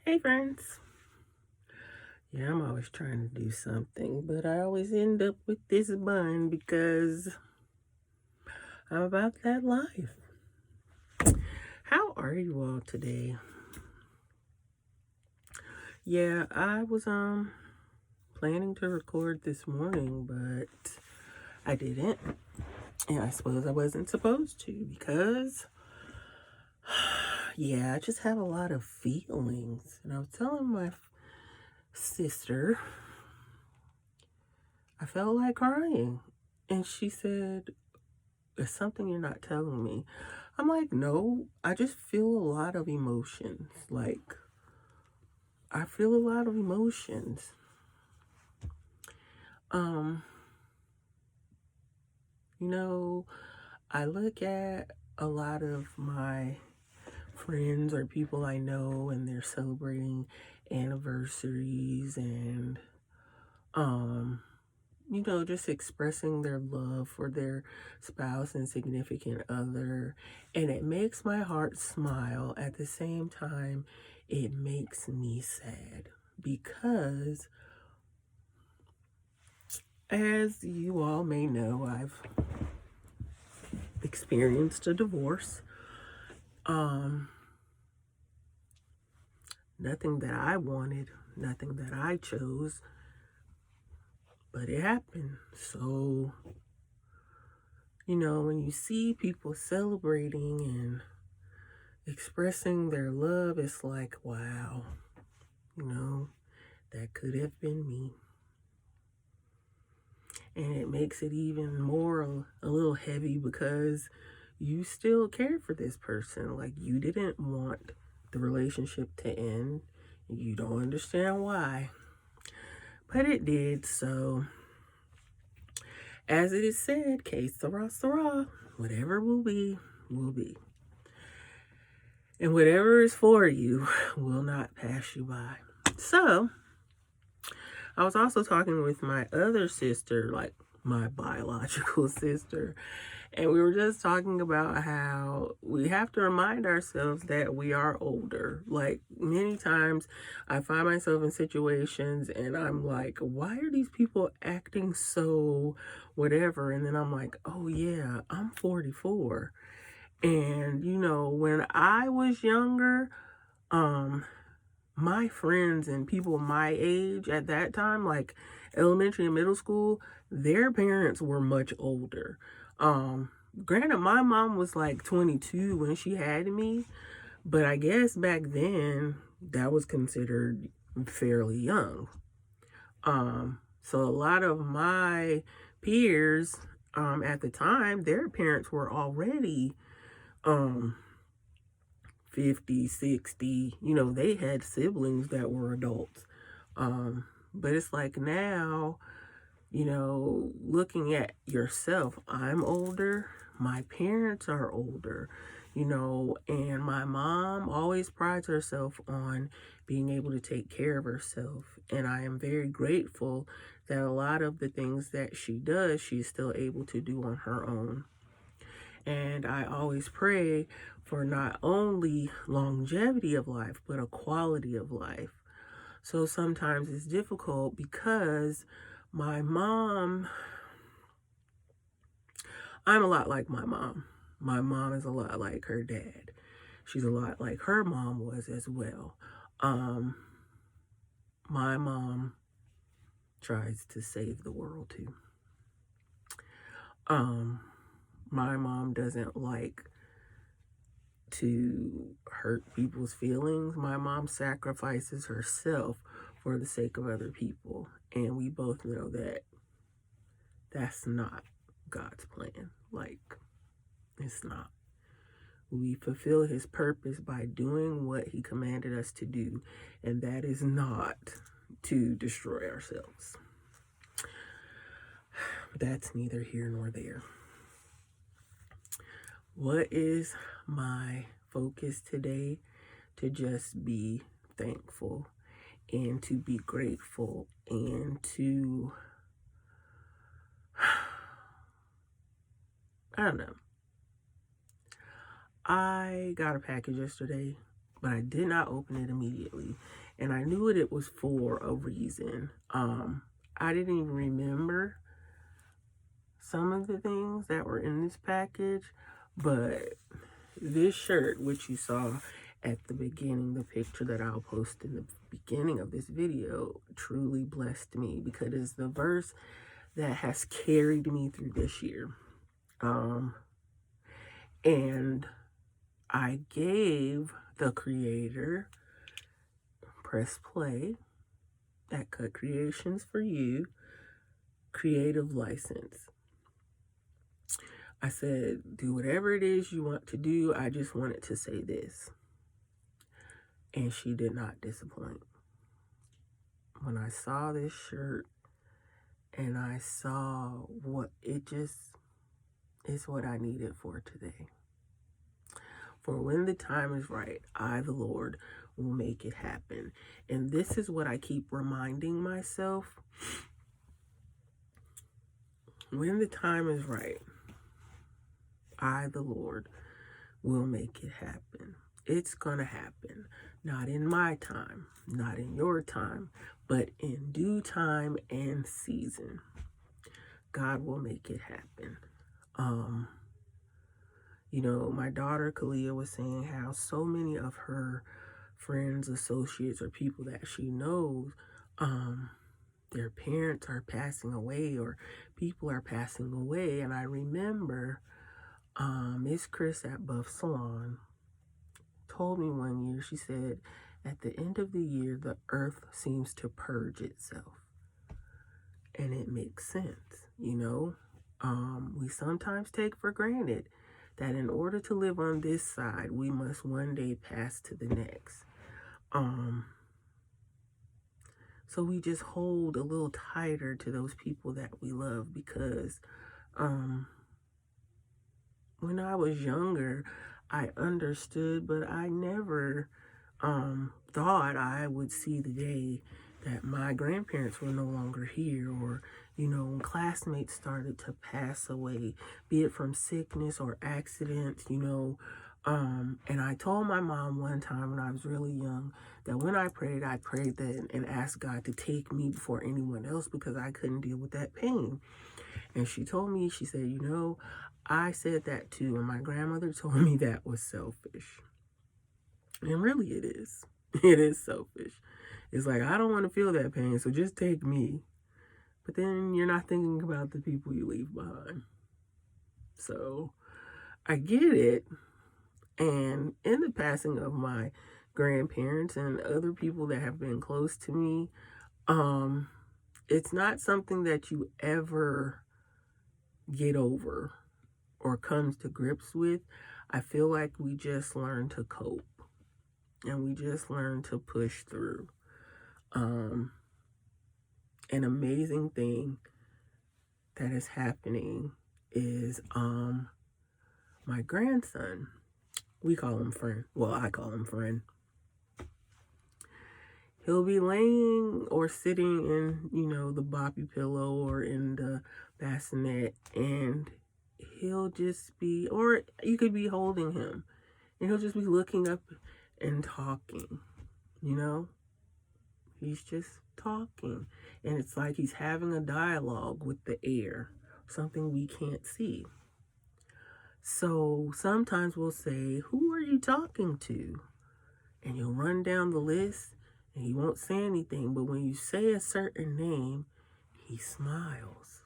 Hey friends. Yeah, I'm always trying to do something, but I always end up with this bun because I'm about that life. How are you all today? Yeah, I was planning to record this morning, but I didn't. And I suppose I wasn't supposed to because yeah, I just have a lot of feelings. And I was telling my sister I felt like crying. And she said, "It's something you're not telling me." I'm like, no, I just feel a lot of emotions. Like, I feel a lot of emotions. Um, you know, I look at a lot of my friends or people I know and they're celebrating anniversaries and just expressing their love for their spouse and significant other. And it makes my heart smile. At the same time, it makes me sad because, as you all may know, I've experienced a divorce. Nothing that I wanted, nothing that I chose, but it happened. So, when you see people celebrating and expressing their love, it's like, wow, that could have been me. And it makes it even more a little heavy because you still care for this person. Like, you didn't want the relationship to end. You don't understand why, but it did. So, as it is said, que sera, whatever will be, will be. And whatever is for you will not pass you by. So, I was also talking with my other sister, like my biological sister, and we were just talking about how we have to remind ourselves that we are older. Like, many times I find myself in situations and I'm like, why are these people acting so whatever? And then I'm like, oh yeah, I'm 44. And when I was younger, my friends and people my age at that time, like elementary and middle school, their parents were much older. Granted, my mom was like 22 when she had me, but I guess back then that was considered fairly young. So a lot of my peers at the time, their parents were already um 50, 60, they had siblings that were adults. But it's like now, looking at yourself, I'm older, my parents are older, and my mom always prides herself on being able to take care of herself. And I am very grateful that a lot of the things that she does, she's still able to do on her own. And I always pray for not only longevity of life, but a quality of life. So sometimes it's difficult because my mom, I'm a lot like my mom. My mom is a lot like her dad. She's a lot like her mom was as well. My mom tries to save the world too. My mom doesn't like to hurt people's feelings. My mom sacrifices herself for the sake of other people. And we both know that that's not God's plan. Like, it's not. We fulfill his purpose by doing what he commanded us to do, and that is not to destroy ourselves. That's neither here nor there. What is my focus today? To just be thankful and to be grateful and to, I don't know. I got a package yesterday but I did not open it immediately. And I knew what it was for a reason. I didn't even remember some of the things that were in this package, but this shirt, which you saw at the beginning, the picture that I'll post in the beginning of this video, truly blessed me because it's the verse that has carried me through this year. And I gave the creator, press play, at Cut Creations for You, creative license. I said, do whatever it is you want to do. I just wanted to say this. And she did not disappoint. When I saw this shirt and I saw what it just is what I needed for today. For when the time is right, I, the Lord, will make it happen. And this is what I keep reminding myself. When the time is right, I, the Lord, will make it happen. It's going to happen. Not in my time, not in your time, but in due time and season. God will make it happen. You know, my daughter Kalia was saying how so many of her friends, associates, or people that she knows, their parents are passing away or people are passing away. And I remember Miss Chris at Buff Salon told me one year, she said, at the end of the year, the earth seems to purge itself. And it makes sense, you know. We sometimes take for granted that in order to live on this side, we must one day pass to the next. So we just hold a little tighter to those people that we love because when I was younger, I understood, but I never thought I would see the day that my grandparents were no longer here, or, you know, when classmates started to pass away, be it from sickness or accidents, you know. And I told my mom one time when I was really young that when I prayed that and asked God to take me before anyone else because I couldn't deal with that pain. And she told me, she said, you know, I said that too, and my grandmother told me that was selfish. And really it is. It is selfish. It's like, I don't want to feel that pain, so just take me. But then you're not thinking about the people you leave behind. So I get it. And in the passing of my grandparents and other people that have been close to me, it's not something that you ever get over or comes to grips with. I feel like we just learn to cope and we just learn to push through. An amazing thing that is happening is my grandson. We call him Friend. Well, I call him Friend. He'll be laying or sitting in, you know, the boppy pillow or in the bassinet, and he'll just be, or you could be holding him, and he'll just be looking up and talking, you know? He's just talking, and it's like he's having a dialogue with the air, something we can't see. So sometimes we'll say, who are you talking to? And you'll run down the list, and he won't say anything, but when you say a certain name, he smiles.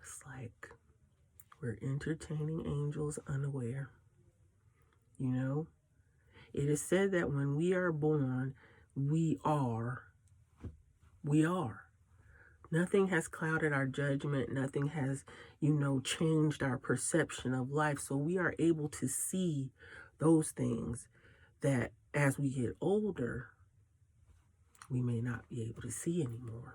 It's like we're entertaining angels unaware. You know? It is said that when we are born, we are. Nothing has clouded our judgment. Nothing has, you know, changed our perception of life. So we are able to see those things that as we get older, we may not be able to see anymore.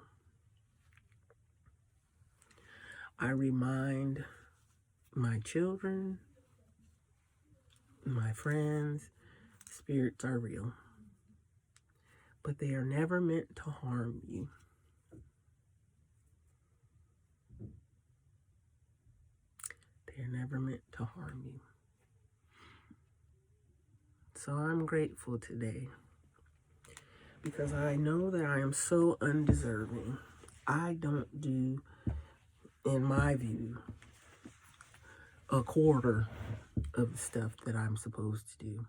I remind my children, my friends, spirits are real, but they are never meant to harm you. They are never meant to harm you. So I'm grateful today because I know that I am so undeserving. I don't do, in my view, a quarter of the stuff that I'm supposed to do.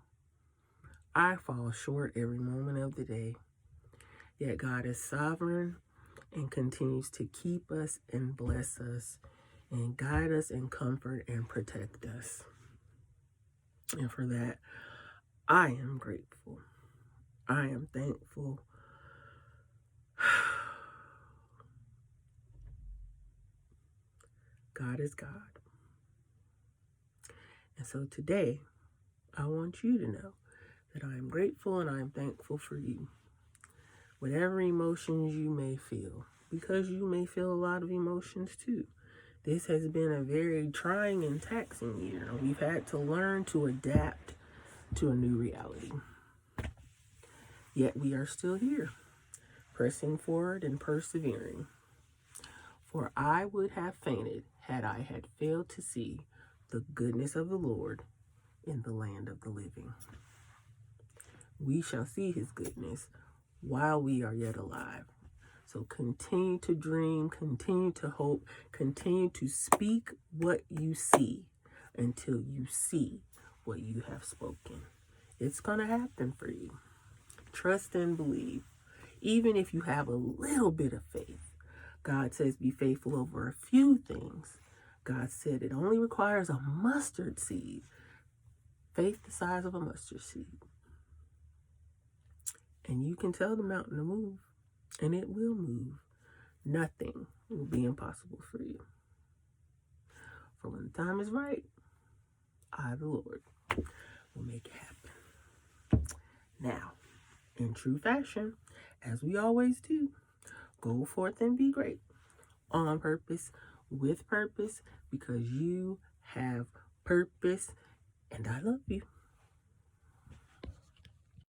I fall short every moment of the day, yet God is sovereign and continues to keep us and bless us and guide us and comfort and protect us. And for that, I am grateful. I am thankful. God is God. And so today, I want you to know that I am grateful and I am thankful for you. Whatever emotions you may feel, because you may feel a lot of emotions too. This has been a very trying and taxing year. We've had to learn to adapt to a new reality. Yet we are still here, pressing forward and persevering. For I would have fainted had I had failed to see the goodness of the Lord in the land of the living. We shall see his goodness while we are yet alive. So continue to dream, continue to hope, continue to speak what you see until you see what you have spoken. It's going to happen for you. Trust and believe. Even if you have a little bit of faith, God says be faithful over a few things. God said it only requires a mustard seed. Faith the size of a mustard seed. And you can tell the mountain to move, and it will move. Nothing will be impossible for you. For when the time is right, I, the Lord, will make it happen. Now, in true fashion, as we always do, go forth and be great. On purpose, with purpose, because you have purpose, and I love you.